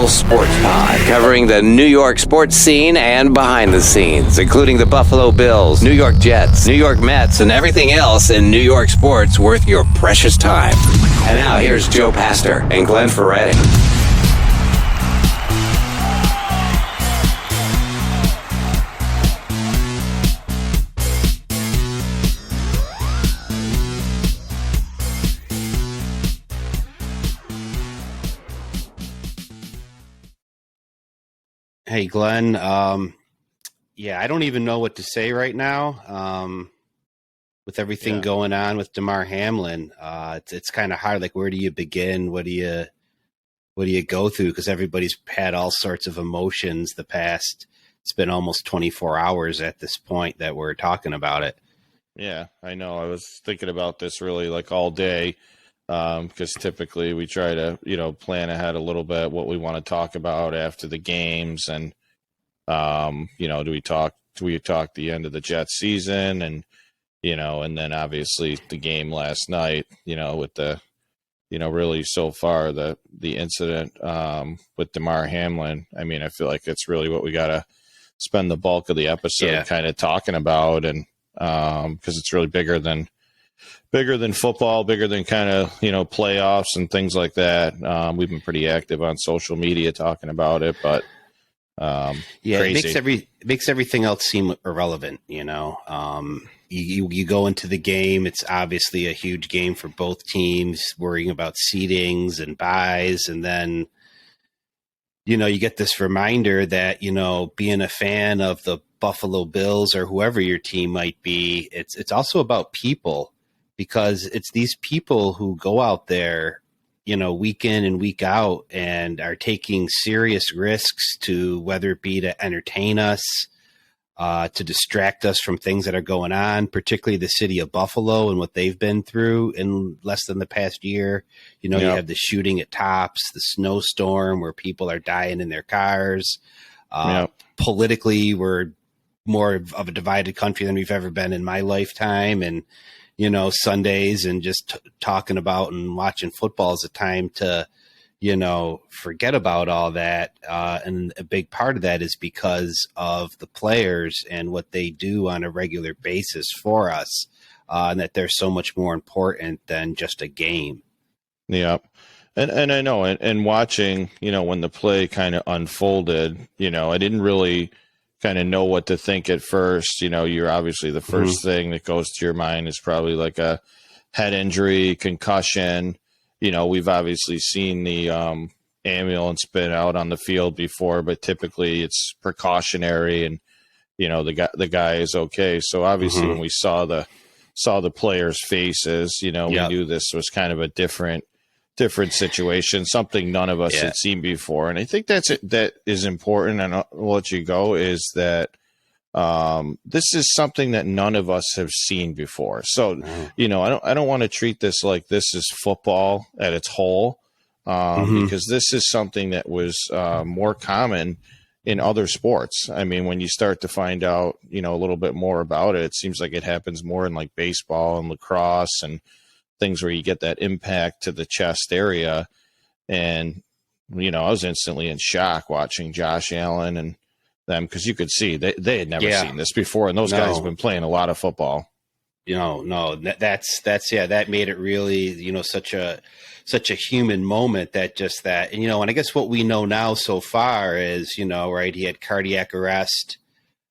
official sports pod covering the New York sports scene and behind the scenes, including the Buffalo Bills, New York Jets, New York Mets, and everything else in New York sports worth your precious time. And now here's Joe Pastor and Glenn Ferretti. Hey, Glenn. I don't even know what to say right now. With everything going on with Damar Hamlin, it's kind of hard. Like, where do you begin? What do you go through? Because everybody's had all sorts of emotions the past. It's been almost 24 hours at this point that we're talking about it. Yeah, I know. I was thinking about this really like all day. Because typically we try to, plan ahead a little bit what we want to talk about after the games, and do we talk the end of the Jets season, and and then obviously the game last night, with the really so far the incident with Damar Hamlin. I mean, I feel like it's really what we got to spend the bulk of the episode kind of talking about, and because it's really bigger than football, bigger than kind of, playoffs and things like that. We've been pretty active on social media talking about it, but crazy. It makes everything else seem irrelevant. You go into the game. It's obviously a huge game for both teams, worrying about seedings and buys. And then, you get this reminder that, being a fan of the Buffalo Bills or whoever your team might be, it's also about people. Because it's these people who go out there, week in and week out and are taking serious risks to, whether it be to entertain us, to distract us from things that are going on, particularly the city of Buffalo and what they've been through in less than the past year. You have the shooting at Tops, the snowstorm where people are dying in their cars. Politically, we're more of a divided country than we've ever been in my lifetime. And Sundays and just talking about and watching football is a time to, forget about all that. And a big part of that is because of the players and what they do on a regular basis for us, and that they're so much more important than just a game. Yeah. And I know, and watching, when the play kind of unfolded, I didn't really kind of know what to think at first. You're obviously the first thing that goes to your mind is probably like a head injury, concussion. We've obviously seen the ambulance been out on the field before, but typically it's precautionary, and the guy is okay. So obviously when we saw the players' faces, we knew this was kind of a different situation, something none of us had seen before. And I think that is important, and I'll let you go, is that this is something that none of us have seen before. So, I don't want to treat this like this is football at its whole, because this is something that was more common in other sports. I mean, when you start to find out, a little bit more about it, it seems like it happens more in like baseball and lacrosse and things where you get that impact to the chest area. And, I was instantly in shock watching Josh Allen and them, because you could see they had never seen this before. And those guys have been playing a lot of football. That made it really, such a human moment and, and I guess what we know now so far is, he had cardiac arrest.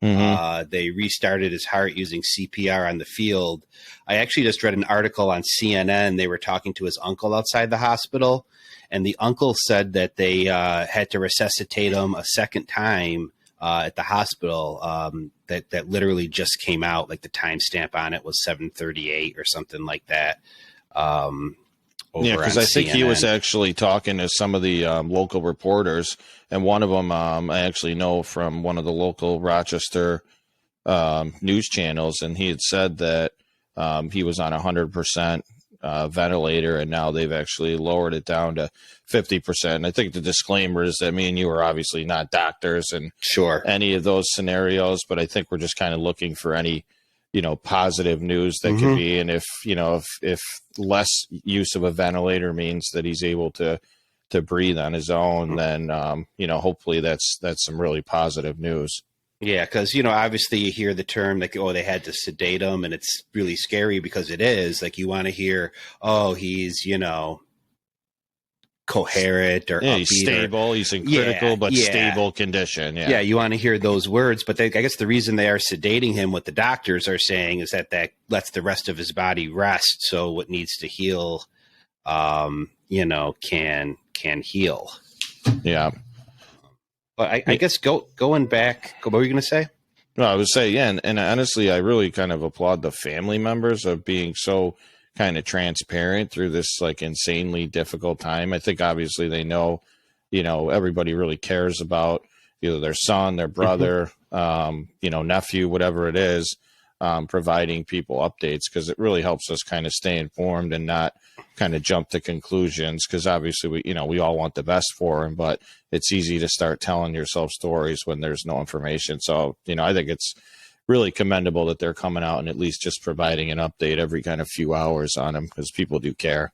They restarted his heart using CPR on the field. I actually just read an article on CNN. They were talking to his uncle outside the hospital, and the uncle said that they had to resuscitate him a second time at the hospital. That literally just came out. Like the timestamp on it was 7:38 or something like that. Because I think he was actually talking to some of the local reporters, and one of them I actually know from one of the local Rochester news channels, and he had said that he was on 100% ventilator, and now they've actually lowered it down to 50%. And I think the disclaimer is that me and you are obviously not doctors and any of those scenarios, but I think we're just kind of looking for any positive news that could be. And if less use of a ventilator means that he's able to to breathe on his own, then hopefully that's some really positive news. Yeah, because obviously you hear the term like, oh, they had to sedate him, and it's really scary because it is like you want to hear, oh, he's coherent or yeah, he's stable, he's in critical but stable condition. Yeah, you want to hear those words, but I guess the reason they are sedating him, what the doctors are saying, is that lets the rest of his body rest, so what needs to heal, can heal. Yeah. But I guess going back, what were you going to say? No, I would say, yeah, and honestly, I really kind of applaud the family members of being so kind of transparent through this like insanely difficult time. I think obviously they know, everybody really cares about either their son, their brother, nephew, whatever it is, providing people updates, because it really helps us kind of stay informed and not kind of jump to conclusions, because obviously we all want the best for him, but it's easy to start telling yourself stories when there's no information. So, I think it's really commendable that they're coming out and at least just providing an update every kind of few hours on him, because people do care.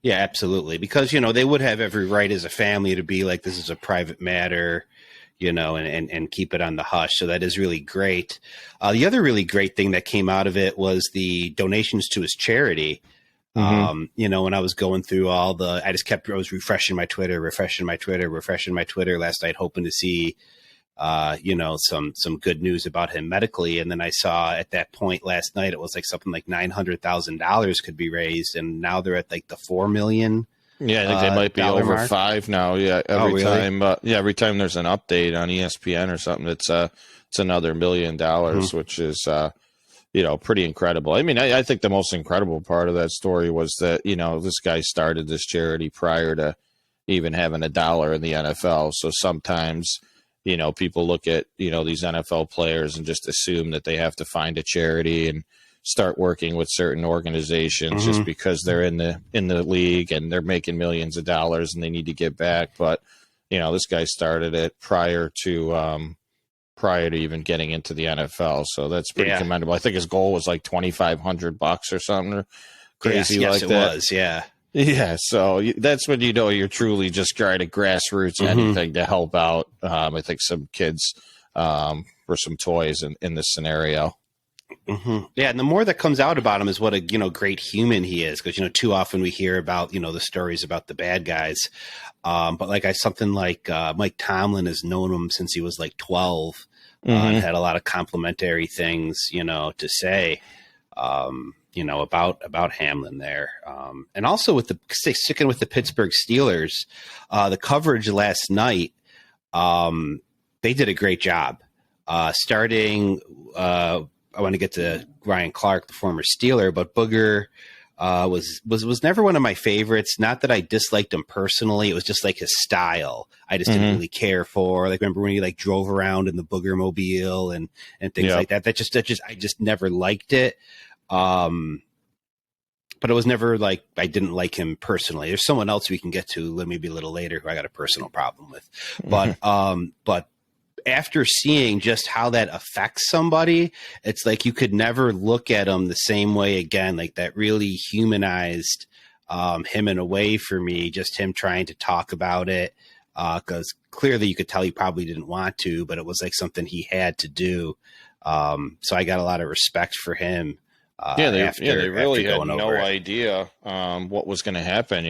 Yeah, absolutely. Because, they would have every right as a family to be like, this is a private matter, and keep it on the hush. So that is really great. The other really great thing that came out of it was the donations to his charity. Mm-hmm. When I was going through I was refreshing my Twitter last night, hoping to see, some good news about him medically. And then I saw at that point last night, it was like something like $900,000 could be raised. And now they're at like the 4 million. Yeah, I think they might be over mark. 5 now. Yeah. Every time there's an update on ESPN or something, it's another $1 million, mm-hmm. which is, pretty incredible. I mean, I think the most incredible part of that story was that, this guy started this charity prior to even having a dollar in the NFL. So sometimes, people look at, these NFL players and just assume that they have to find a charity and start working with certain organizations, mm-hmm. just because they're in the league and they're making millions of dollars and they need to give back. But, this guy started it prior to even getting into the NFL. So that's pretty commendable. I think his goal was like $2,500 or something crazy like that. Yes, it was. Yeah. Yeah. So that's when, you're truly just trying to grassroots mm-hmm. anything to help out. I think some kids for some toys in this scenario. Mm-hmm. Yeah. And the more that comes out about him is what a, great human he is. Cause, too often we hear about, the stories about the bad guys. But like something like Mike Tomlin has known him since he was like 12. Mm-hmm. And had a lot of complimentary things, to say, about Hamlin there. And also sticking with the Pittsburgh Steelers, the coverage last night, they did a great job. Starting, I want to get to Ryan Clark, the former Steeler, but Booger was never one of my favorites. Not that I disliked him personally. It was just like his style. I just mm-hmm. didn't really care for. Like, remember when he like drove around in the Booger Mobile and things like that. I just never liked it. But it was never like I didn't like him personally. There's someone else we can get to maybe a little later who I got a personal problem with. Mm-hmm. But after seeing just how that affects somebody, it's like you could never look at him the same way again. Like that really humanized him in a way for me, just him trying to talk about it. Because clearly you could tell he probably didn't want to, but it was like something he had to do. So I got a lot of respect for him. They really had no idea what was going to happen.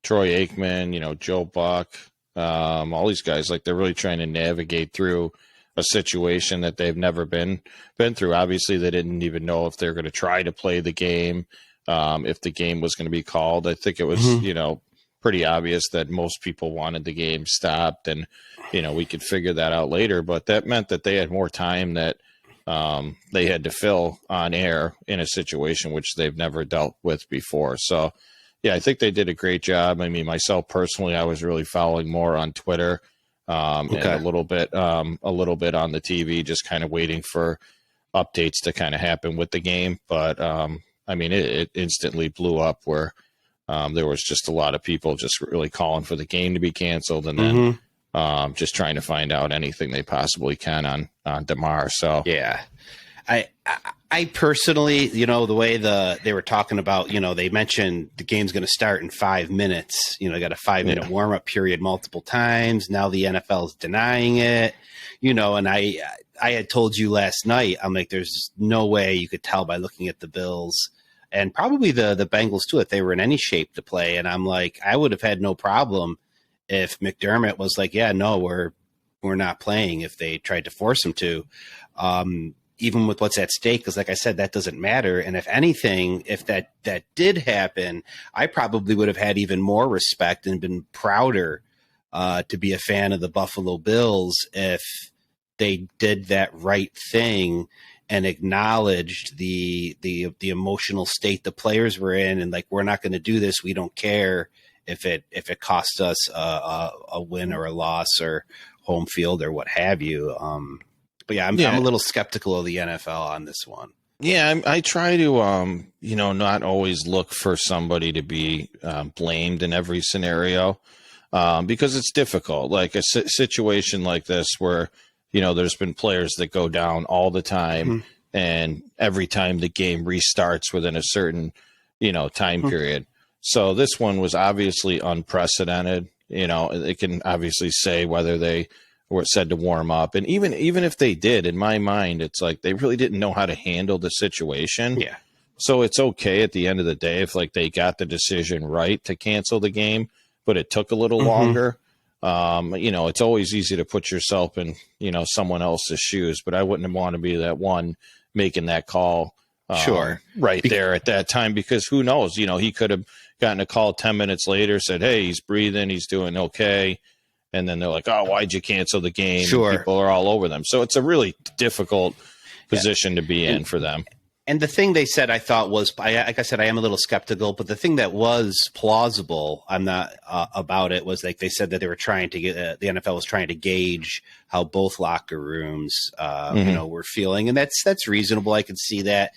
Troy Aikman, Joe Buck, all these guys, like they're really trying to navigate through a situation that they've never been through. Obviously, they didn't even know if they're going to try to play the game, if the game was going to be called. I think it was, mm-hmm. Pretty obvious that most people wanted the game stopped, and we could figure that out later. But that meant that they had more time that they had to fill on air in a situation which they've never dealt with before. So, yeah, I think they did a great job. I mean, myself personally, I was really following more on Twitter and a little bit on the TV, just kind of waiting for updates to kind of happen with the game. But I mean, it instantly blew up where there was just a lot of people just really calling for the game to be canceled, and then mm-hmm. Just trying to find out anything they possibly can on Damar. So yeah, I I personally, the way they were talking about, they mentioned the game's going to start in 5 minutes. They got a 5-minute warm up period multiple times. Now the NFL is denying it, and I had told you last night, I'm like, there's no way you could tell by looking at the Bills and probably the Bengals too, if they were in any shape to play. And I'm like, I would have had no problem if McDermott was like, yeah, no, we're not playing, if they tried to force him to. Even with what's at stake, because like I said, that doesn't matter. And if anything, if that did happen, I probably would have had even more respect and been prouder to be a fan of the Buffalo Bills if they did that right thing and acknowledged the emotional state the players were in, and like, we're not going to do this. We don't care if it costs us a win or a loss or home field or what have you. But I'm a little skeptical of the NFL on this one. Yeah, I try to, not always look for somebody to be blamed in every scenario because it's difficult. Like a situation like this where, there's been players that go down all the time, and every time the game restarts within a certain, time period. So this one was obviously unprecedented. They can obviously say whether they were said to warm up. And even if they did, in my mind, it's like they really didn't know how to handle the situation. Yeah. So it's okay at the end of the day if like they got the decision right to cancel the game, but it took a little longer. It's always easy to put yourself in, someone else's shoes, but I wouldn't want to be that one making that call there at that time, because who knows, he could have gotten a call 10 minutes later, said, hey, he's breathing, he's doing okay. And then they're like, oh, why'd you cancel the game? Sure. And people are all over them. So it's a really difficult position to be in for them. And the thing they said, I thought was, like I said, I am a little skeptical, but the thing that was plausible, I'm not about it, was like they said that they were trying to get, the NFL was trying to gauge how both locker rooms, were feeling. And that's reasonable. I could see that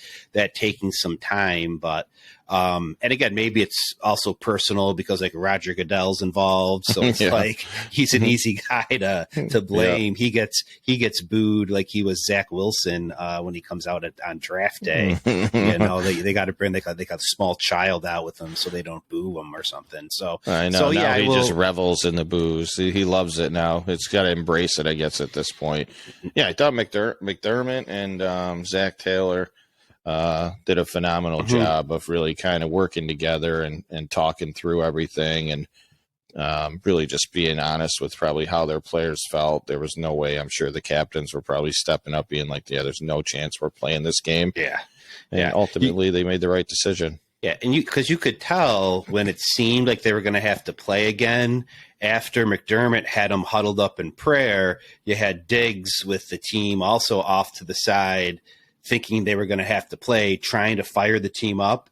taking some time, but, and again, maybe it's also personal because like Roger Goodell's involved. So it's like, he's an easy guy to blame. Yeah. He gets booed like he was Zach Wilson, when he comes out on draft day. They got to bring, they got a small child out with them so they don't boo him or something. So I know. So, now he just revels in the boos. He loves it now. It's got to embrace it, I guess, at this point. Yeah, I thought McDermott and Zach Taylor did a phenomenal job of really kind of working together and talking through everything and really just being honest with probably how their players felt. There was no way. I'm sure the captains were probably stepping up, being like, yeah, there's no chance we're playing this game. Yeah. And ultimately they made the right decision. Yeah. And because you could tell when it seemed like they were going to have to play again, after McDermott had them huddled up in prayer, you had Diggs with the team also off to the side, thinking they were going to have to play, trying to fire the team up.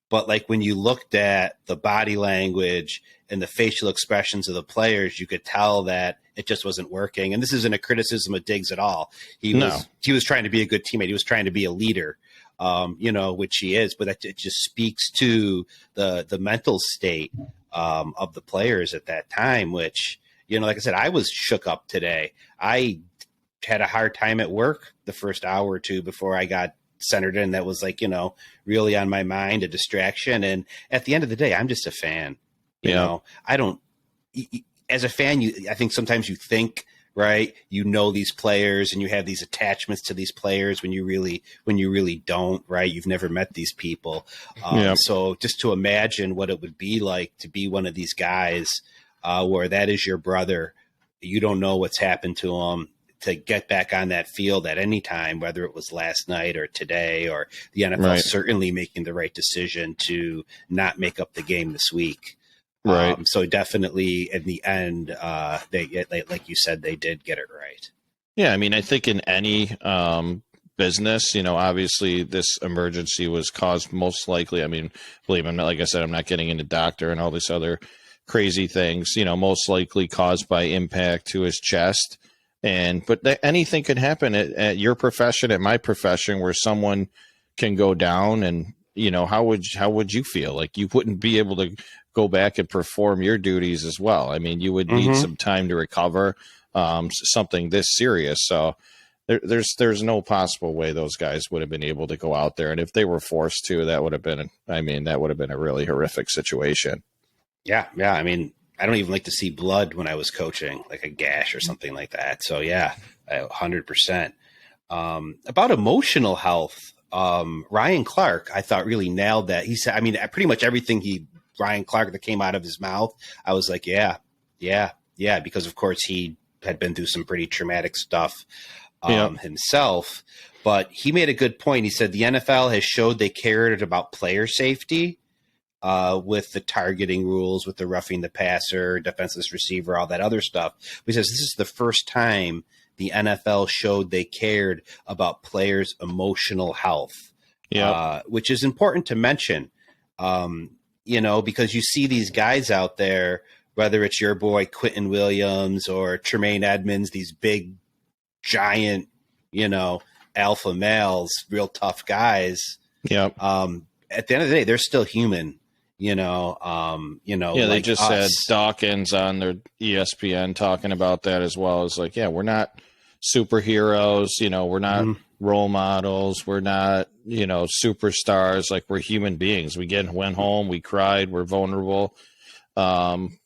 But like when you looked at the body language and the facial expressions of the players, you could tell that it just wasn't working. And this isn't a criticism of Diggs at all. He was trying to be a good teammate. He was trying to be a leader, which he is. But it just speaks to the mental state of the players at that time, which, like I said, I was shook up today. I had a hard time at work the first hour or two before I got centered in. That was like, really on my mind, a distraction. And at the end of the day, I'm just a fan. I don't, as a fan, I think sometimes you think, right, these players and you have these attachments to these players when you really don't, right? You've never met these people. So just to imagine what it would be like to be one of these guys where that is your brother, you don't know what's happened to him, to get back on that field at any time, whether it was last night or today, or the NFL certainly making the right decision to not make up the game this week. Right. So definitely in the end, they, like you said, they did get it right. Yeah. I mean, I think in any business, obviously this emergency was caused most likely. I mean, believe me, like I said, I'm not getting into doctor and all these other crazy things, most likely caused by impact to his chest. But anything could happen at your profession, at my profession, where someone can go down and, how would you feel? Like you wouldn't be able to go back and perform your duties as well. I mean, you would need some time to recover something this serious. So there's no possible way those guys would have been able to go out there. And if they were forced to, that would have been a really horrific situation. Yeah. Yeah. I mean, I don't even like to see blood when I was coaching, like a gash or something like that. So yeah, 100%. About emotional health, Ryan Clark, I thought really nailed that. He said, I mean, pretty much everything Ryan Clark that came out of his mouth, I was like, yeah, because of course he had been through some pretty traumatic stuff himself. But he made a good point. He said the NFL has showed they cared about player safety with the targeting rules, with the roughing the passer, defenseless receiver, all that other stuff. But he says this is the first time the NFL showed they cared about players' emotional health, which is important to mention, because you see these guys out there, whether it's your boy Quentin Williams or Tremaine Edmonds, these big, giant, alpha males, real tough guys. At the end of the day, they're still human. They like just us. had Dawkins on their ESPN talking about that as well. It's like, we're not superheroes, we're not role models, we're not, superstars. Like, we're human beings. We went home, we cried, we're vulnerable,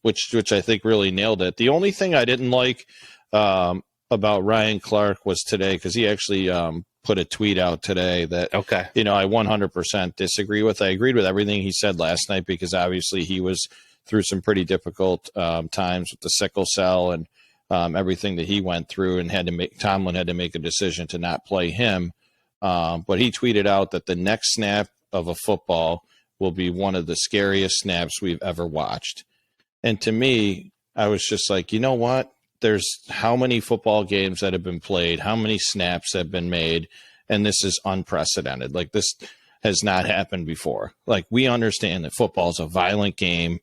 which I think really nailed it. The only thing I didn't like about Ryan Clark was today, because he actually put a tweet out today that, I 100% disagree with. I agreed with everything he said last night, because obviously he was through some pretty difficult times with the sickle cell and everything that he went through, and Tomlin had to make a decision to not play him. But he tweeted out that the next snap of a football will be one of the scariest snaps we've ever watched. And to me, I was just like, you know what? There's how many football games that have been played, how many snaps have been made, and this is unprecedented. Like, this has not happened before. Like, we understand that football is a violent game.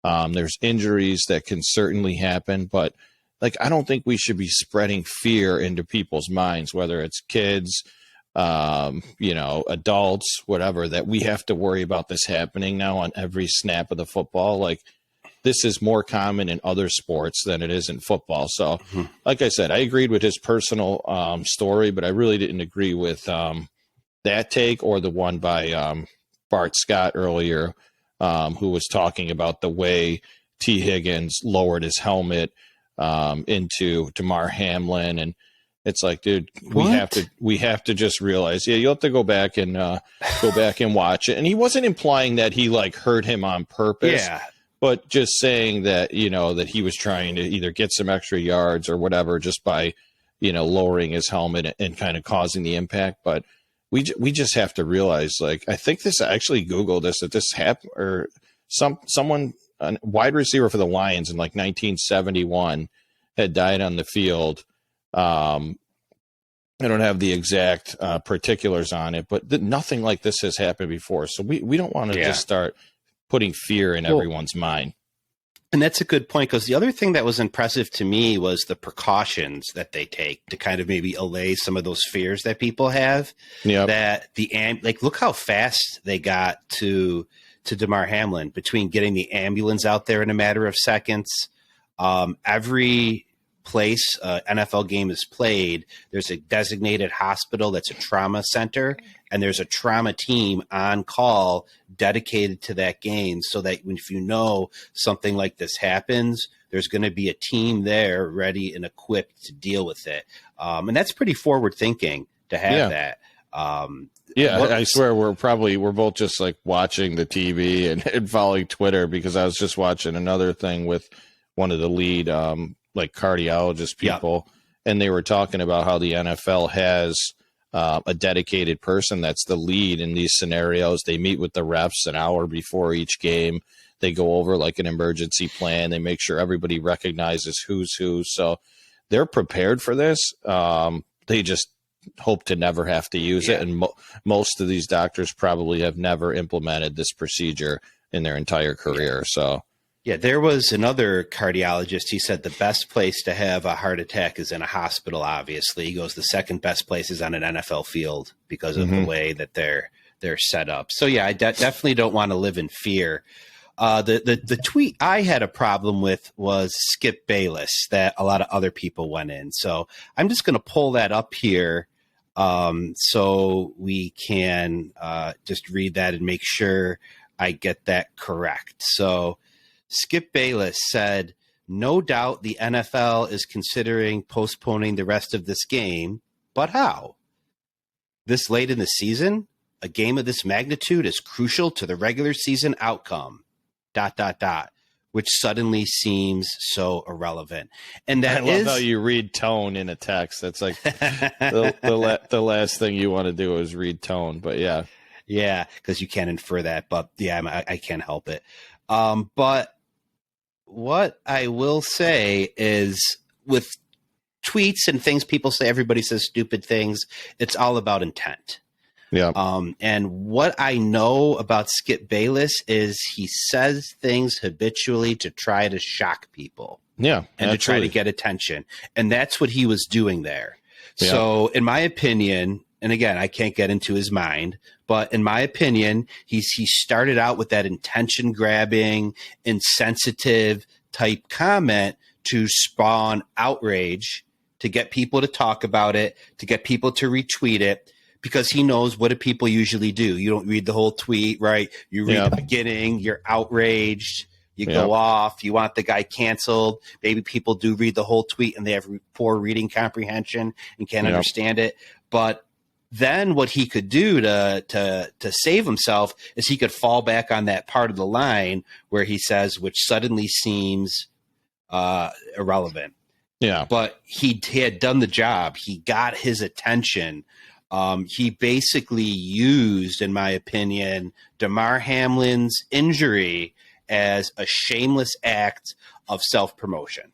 There's injuries that can certainly happen, but like, I don't think we should be spreading fear into people's minds, whether it's kids, adults, whatever, that we have to worry about this happening now on every snap of the football. Like, this is more common in other sports than it is in football. So, like I said, I agreed with his personal story, but I really didn't agree with that take or the one by Bart Scott earlier, who was talking about the way T. Higgins lowered his helmet into Damar Hamlin. And it's like, dude, we have to just realize, you'll have to go back and watch it. And he wasn't implying that he like hurt him on purpose. Yeah. But just saying that, that he was trying to either get some extra yards or whatever, just by, lowering his helmet and kind of causing the impact. But we just have to realize, like, I think this, I actually Googled this, that this happened, or someone, a wide receiver for the Lions in like 1971 had died on the field. I don't have the exact particulars on it, but nothing like this has happened before. So we don't want to just start putting fear in everyone's mind. And that's a good point, because the other thing that was impressive to me was the precautions that they take to kind of maybe allay some of those fears that people have. Yeah. That look how fast they got to Damar Hamlin, between getting the ambulance out there in a matter of seconds. Every place NFL game is played, there's a designated hospital that's a trauma center, and there's a trauma team on call dedicated to that game, so that if something like this happens, there's going to be a team there ready and equipped to deal with it. And that's pretty forward thinking to have that. I swear we're both just like watching the TV and following Twitter, because I was just watching another thing with one of the lead cardiologist people, and they were talking about how the NFL has a dedicated person that's the lead in these scenarios. They meet with the refs an hour before each game. They go over like an emergency plan. They make sure everybody recognizes who's who. So they're prepared for this. They just hope to never have to use it. And most of these doctors probably have never implemented this procedure in their entire career. So. Yeah, there was another cardiologist. He said the best place to have a heart attack is in a hospital, obviously. He goes, the second best place is on an NFL field, because of the way that they're set up. So, yeah, I definitely don't want to live in fear. The tweet I had a problem with was Skip Bayless that a lot of other people went in. So I'm just going to pull that up here so we can just read that and make sure I get that correct. So Skip Bayless said, "No doubt the NFL is considering postponing the rest of this game, but how? This late in the season? A game of this magnitude is crucial to the regular season outcome. ... which suddenly seems so irrelevant." And that I love how you read tone in a text. That's like the last thing you want to do is read tone. But yeah, because you can't infer that. But yeah, I can't help it. But what I will say is, with tweets and things people say, everybody says stupid things. It's all about intent. yeah, And what I know about Skip Bayless is he says things habitually to try to shock people. yeah, and absolutely. to try to get attention. And that's what he was doing there. Yeah. So in my opinion, and again, I can't get into his mind, but in my opinion, he started out with that attention grabbing, insensitive type comment to spawn outrage, to get people to talk about it, to get people to retweet it, because he knows, what do people usually do? You don't read the whole tweet, right? You read the beginning, you're outraged, you go off, you want the guy canceled. Maybe people do read the whole tweet and they have poor reading comprehension and can't understand it. But then what he could do to save himself is he could fall back on that part of the line where he says, which suddenly seems irrelevant. Yeah. But he had done the job. He got his attention. He basically used, in my opinion, Damar Hamlin's injury as a shameless act of self-promotion.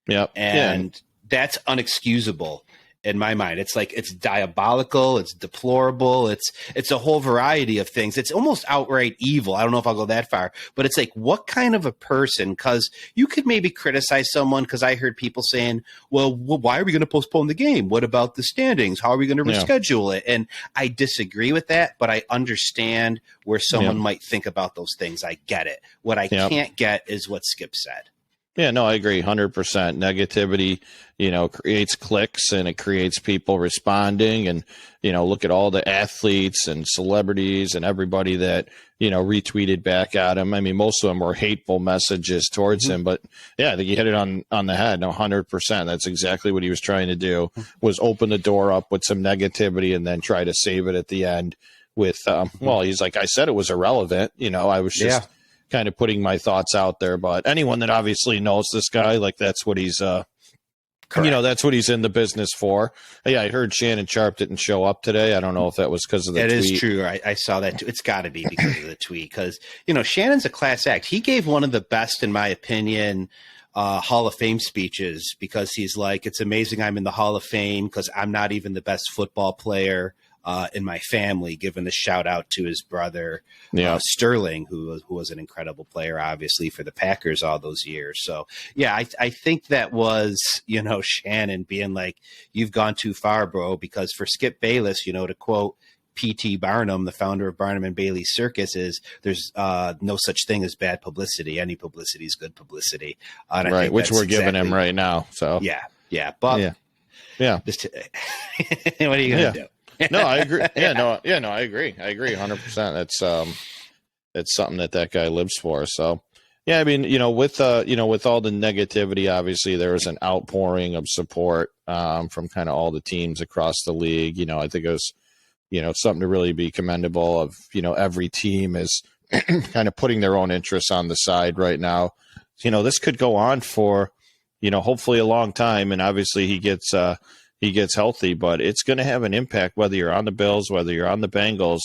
Yep. And that's unexcusable in my mind. It's like, it's diabolical, it's deplorable, it's a whole variety of things. It's almost outright evil. I don't know if I'll go that far, but it's like, what kind of a person? Because you could maybe criticize someone, because I heard people saying, well, why are we going to postpone the game? What about the standings? How are we going to reschedule it? And I disagree with that, but I understand where someone might think about those things. I get it. What I can't get is what Skip said. Yeah, no, I agree 100%. Negativity, creates clicks and it creates people responding. And, look at all the athletes and celebrities and everybody that, retweeted back at him. I mean, most of them were hateful messages towards him. But yeah, I think you hit it on the head. 100%. That's exactly what he was trying to do, was open the door up with some negativity and then try to save it at the end with, well, he's like, I said it was irrelevant. I was just kind of putting my thoughts out there. But anyone that obviously knows this guy, like, that's what he's that's what he's in the business for. Yeah, I heard Shannon Sharp didn't show up today. I don't know if that was because of the tweet. It is true. I saw that too. It's got to be because of the tweet, because Shannon's a class act. He gave one of the best, in my opinion, Hall of Fame speeches, because he's like, it's amazing I'm in the Hall of Fame because I'm not even the best football player in my family, giving the shout out to his brother Sterling, who was an incredible player, obviously, for the Packers all those years. So yeah, I think that was Shannon being like, you've gone too far, bro. Because for Skip Bayless, to quote P.T. Barnum, the founder of Barnum and Bailey Circus, is there's no such thing as bad publicity. Any publicity is good publicity, right? Which we're giving him right now. So but just, what are you gonna do? No, I agree. I agree. I agree 100%. That's something that guy lives for. So, yeah, I mean, with all the negativity, obviously there was an outpouring of support from kind of all the teams across the league. I think it was, something to really be commendable of, every team is kind of putting their own interests on the side right now. This could go on for, hopefully a long time. And obviously he gets healthy, but it's going to have an impact whether you're on the Bills, whether you're on the Bengals.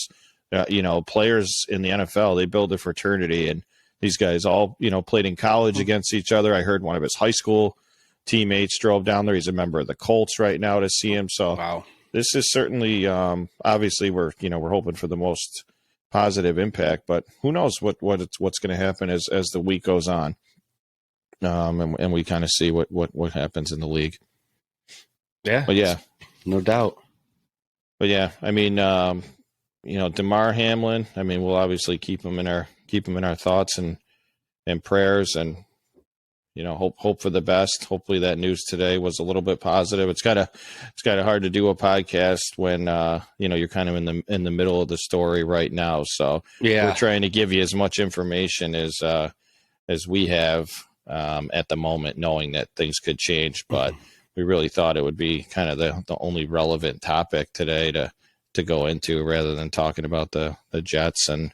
Players in the NFL, they build a fraternity, and these guys all, played in college against each other. I heard one of his high school teammates drove down there. He's a member of the Colts right now to see him. So this is certainly, obviously we're hoping for the most positive impact, but who knows what's going to happen as the week goes on. And we kind of see what happens in the league. Yeah. But yeah, no doubt. But yeah, I mean, Damar Hamlin, I mean, we'll obviously keep him in our thoughts and and prayers, and hope for the best. Hopefully that news today was a little bit positive. It's kind of hard to do a podcast when you're kind of in the middle of the story right now. So Yeah, we're trying to give you as much information as we have at the moment, knowing that things could change. But we really thought it would be kind of the only relevant topic today to go into, rather than talking about the Jets and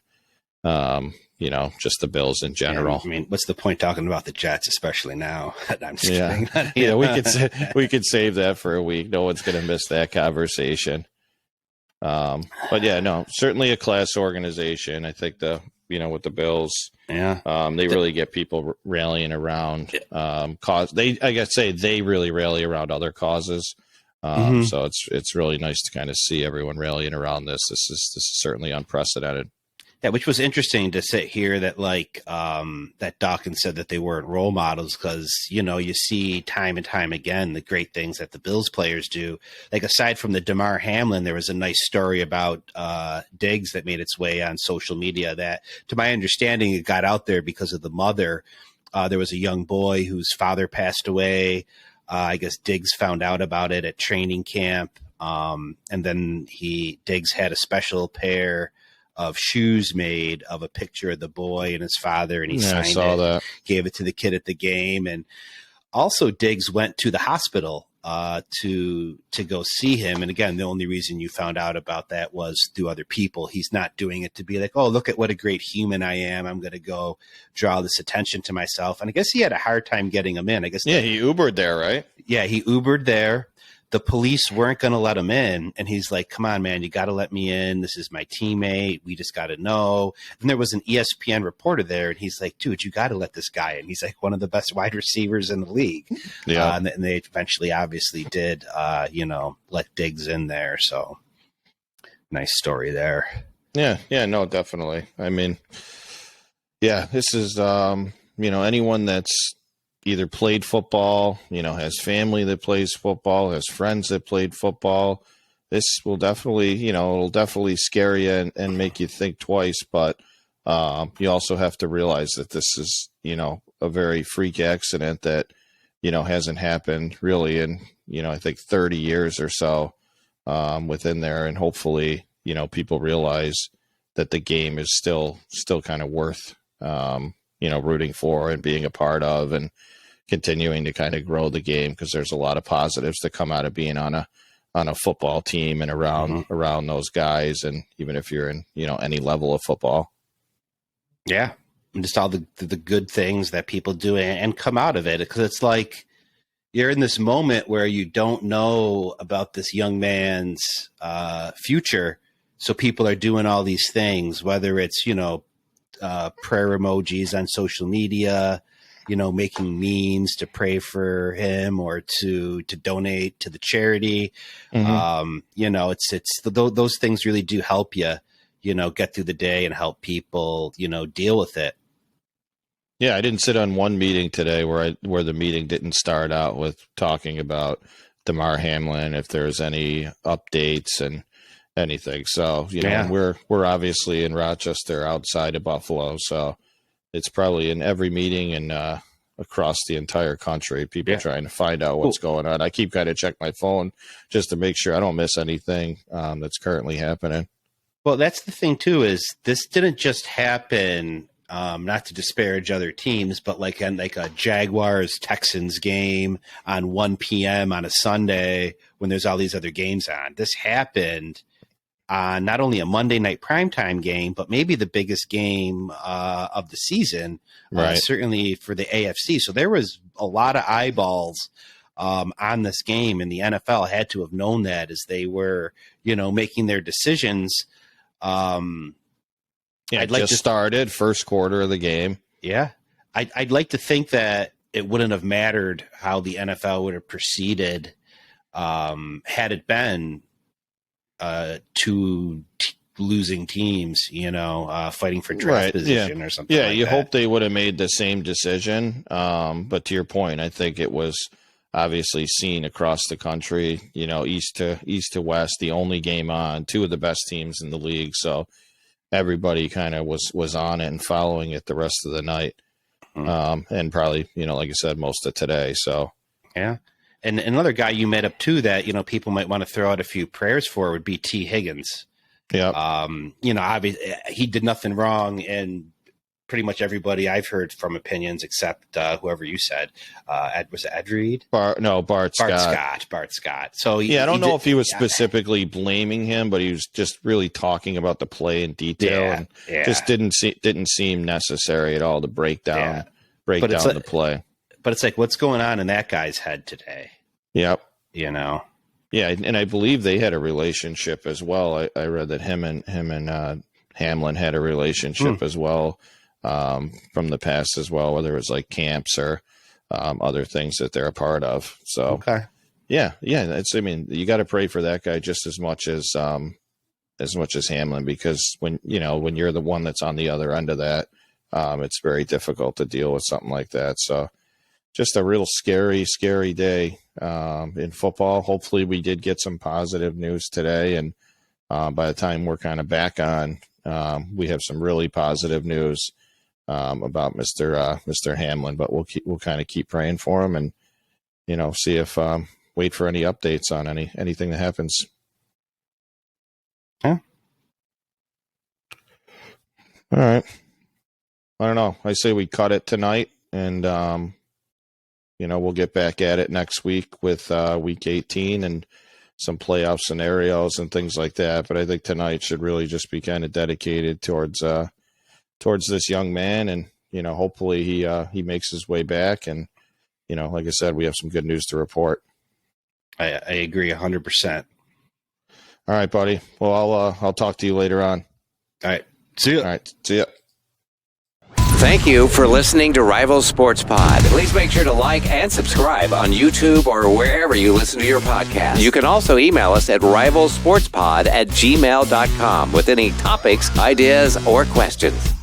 just the Bills in general. I mean, what's the point talking about the Jets, especially now? I'm just kidding. Yeah, we could save that for a week. No one's going to miss that conversation. But yeah, no, certainly a class organization. I think with the Bills, they really get people rallying around cause. They really rally around other causes. So it's really nice to kind of see everyone rallying around this. This is certainly unprecedented. Yeah, which was interesting to sit here that that Dawkins said that they weren't role models, because, you see time and time again the great things that the Bills players do. Like, aside from the Damar Hamlin, there was a nice story about Diggs that made its way on social media that, to my understanding, it got out there because of the mother. There was a young boy whose father passed away. I guess Diggs found out about it at training camp. And then Diggs had a special pair of shoes made of a picture of the boy and his father, and he signed it, gave it to the kid at the game. And also Diggs went to the hospital to go see him. And again, the only reason you found out about that was through other people. He's not doing it to be like, oh, look at what a great human I am, I'm going to go draw this attention to myself. And I guess he had a hard time getting him in. I guess he Ubered there, right? Yeah, he Ubered there. The police weren't going to let him in. And he's like, come on, man, you got to let me in. This is my teammate. We just got to know. And there was an ESPN reporter there. And he's like, dude, you got to let this guy in. He's like one of the best wide receivers in the league. Yeah. And they eventually obviously did, let Diggs in there. So nice story there. Yeah. Yeah, no, definitely. I mean, yeah, this is, anyone that's either played football, has family that plays football, has friends that played football. This will definitely, it'll definitely scare you and make you think twice. But you also have to realize that this is, a very freak accident that, hasn't happened really in, I think 30 years or so within there. And hopefully, people realize that the game is still kind of worth, rooting for and being a part of, and continuing to kind of grow the game, because there's a lot of positives that come out of being on a football team and around those guys. And even if you're in, any level of football. Yeah. And just all the good things that people do and come out of it. Because it's like, you're in this moment where you don't know about this young man's future. So people are doing all these things, whether it's, prayer emojis on social media, making memes to pray for him or to donate to the charity. It's those things really do help you, get through the day and help people, deal with it. Yeah. I didn't sit on one meeting today where the meeting didn't start out with talking about Damar Hamlin, if there's any updates and anything. So, we're obviously in Rochester outside of Buffalo. So it's probably in every meeting and across the entire country, people trying to find out what's going on. I keep kind of check my phone just to make sure I don't miss anything that's currently happening. Well, that's the thing too, is this didn't just happen, not to disparage other teams, but like a Jaguars Texans game on 1 p.m. on a Sunday when there's all these other games on. This happened on not only a Monday night primetime game, but maybe the biggest game of the season, certainly for the AFC. So there was a lot of eyeballs on this game, and the NFL had to have known that as they were, making their decisions. Started first quarter of the game. Yeah. I'd like to think that it wouldn't have mattered how the NFL would have proceeded had it been two losing teams, fighting for draft position or something. Yeah, like you that. hope they would have made the same decision. But to your point, I think it was obviously seen across the country, east to west, the only game on, two of the best teams in the league. So everybody kind of was on it and following it the rest of the night. and probably, like I said, most of today. So, yeah. And another guy you met up too that, people might want to throw out a few prayers for would be T. Higgins. yeah. Obviously he did nothing wrong, and pretty much everybody I've heard from opinions, except whoever you said, was it Ed Reed? Bart Scott. Bart Scott. So I don't know if he was specifically blaming him, but he was just really talking about the play in detail, and just didn't seem necessary at all to break down the play. But it's like, what's going on in that guy's head today? Yep. Yeah, and I believe they had a relationship as well. I read that him and Hamlin had a relationship as well, from the past as well, whether it was like camps or other things that they're a part of. So, okay. Yeah. You got to pray for that guy just as much as Hamlin, because when you're the one that's on the other end of that, it's very difficult to deal with something like that. So just a real scary, scary day in football. Hopefully we did get some positive news today. And by the time we're kind of back on, we have some really positive news about Mr. Hamlin, but we'll kind of keep praying for him and, see if, wait for any updates on anything that happens. Yeah. All right. I don't know. I say we cut it tonight, and, we'll get back at it next week with week 18 and some playoff scenarios and things like that. But I think tonight should really just be kind of dedicated towards this young man, and hopefully he makes his way back. And like I said, we have some good news to report. I agree 100%. All right, buddy. Well, I'll talk to you later on. All right. See ya. All right. See ya. Thank you for listening to Rival Sports Pod. Please make sure to like and subscribe on YouTube or wherever you listen to your podcast. You can also email us at rivalsportspod@gmail.com with any topics, ideas, or questions.